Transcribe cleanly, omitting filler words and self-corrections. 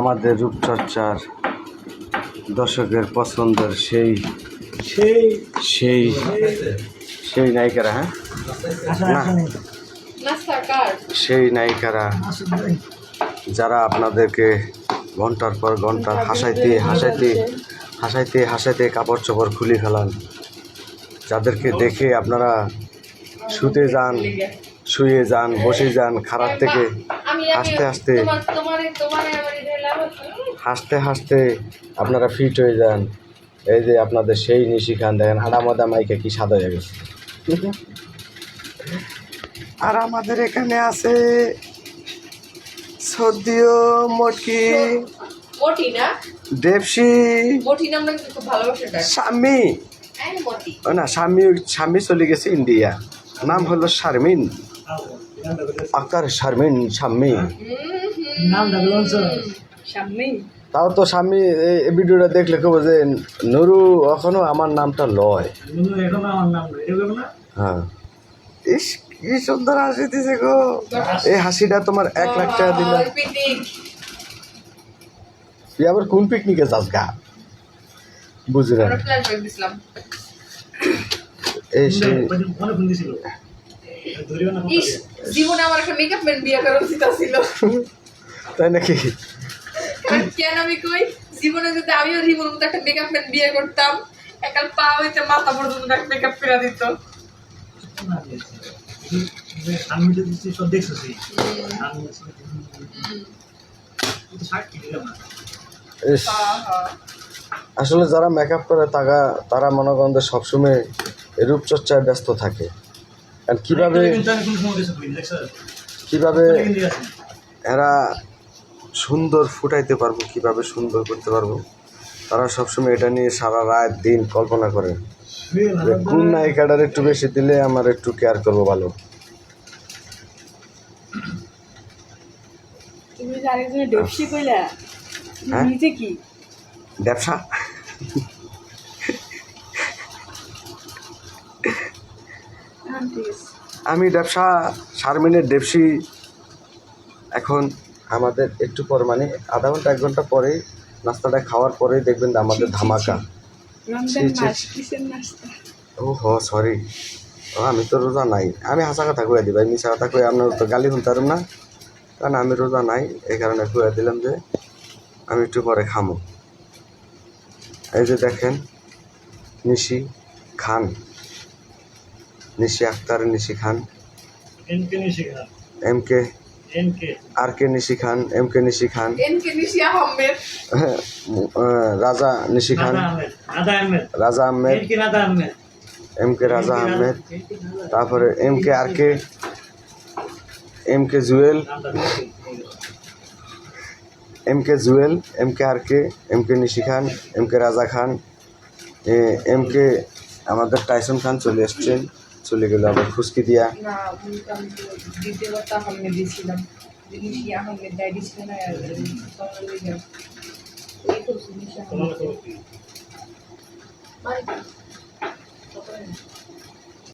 আমাদের রূপচর্চার দর্শকের পছন্দের সেই সেই সেই সেই নায়িকারা, হ্যাঁ না সেই নায়িকারা যারা আপনাদেরকে ঘন্টার পর ঘন্টা হাসাইতে হাসাইতে হাসাইতে হাসাইতে কাপড় চোপড় খুলে ফেলান, যাদেরকে দেখে আপনারা শুতে যান, শুয়ে যান, বসে যান, খারাপ থেকে হাসতে হাসতে হাসতে হাসতে আপনারা ফিট হয়ে যান। এই যে আপনাদের সেই নিশি খান, দেখেন আড়ামাদা মাইকে কি সাদা হয়ে গেছে। আর আমাদের এখানে আছে সদ্যিও মটকি দেবসি স্বামী না, স্বামী চলে গেছে ইন্ডিয়া, নাম হলো শারমিন আক্তার, শারমিন স্বামী। তাও তো স্বামী এই ভিডিওটা দেখলে কেবো যে নুরু এখনো আমার নামটা লয়। হ্যাঁ, ইস কি সুন্দর হাসি দিছে গো। এই হাসিটা তোমার 1 লাখ টাকা দিল। তুই আবার কোন পিকনিকে যাস গা, বুঝি না। এই সেই জীবনে আমার একটা মেকআপ ম্যান বিয়ে করার উচিত ছিল, তাই নাকি? কেন আমি কই, জীবনে যদি আমিও জীবনের মতো একটা মেকআপ ম্যান বিয়ে করতাম, একাল পা হইতে মাথা পর্যন্ত মেকআপ করে দিত। আসলে যারা মেকআপ করে তারা মনে করেন সবসময় রূপচর্চায় ব্যস্ত থাকে। আর কিভাবে এরা সুন্দর ফুটাইতে পারবো, কিভাবে সুন্দর করতে পারবো, তারা সবসময় এটা নিয়ে সারা রাত দিন কল্পনা করে যে কোন নায়িকাটার একটু বেশি দিলে আমার একটু কেয়ার করবো ভালো। ব্যবসা আমি ব্যবসা শারমিনের দেবসি। এখন আমাদের একটু পর মানে আধা ঘন্টা 1 ঘন্টা পরে নাস্তাটা খাওয়ার পরে দেখবেন আমাদের ধামাকা। ও হ সরি, আমি তো রোজা নাই। আমি হাসা কথা কয়ে দিই ভাই, মিশা কথা কয়ে আপনার তো গালি শুনতে পারবেন না, কারণ আমি রোজা নাই। এই কারণে কয়ে দিলাম যে আমি একটু পরে খামো। এই যে দেখেন নিশি খান, নিশি আক্তার, নিশি খান, এমকে আর কে নিশি খান, এমকে নিশি খান, রাজা নিশি খান, রাজা আহমেদ, এমকে রাজা আহমেদ, তারপরে এমকে আর কে, এমকে জুয়েল, এমকে জুয়েল, এমকে আর কে, এমকে নিশি খান, এমকে রাজা খান, এমকে আমাদের টাইসন খান চলে এসছেন, চলে গেল আবার খুশকি দিয়া।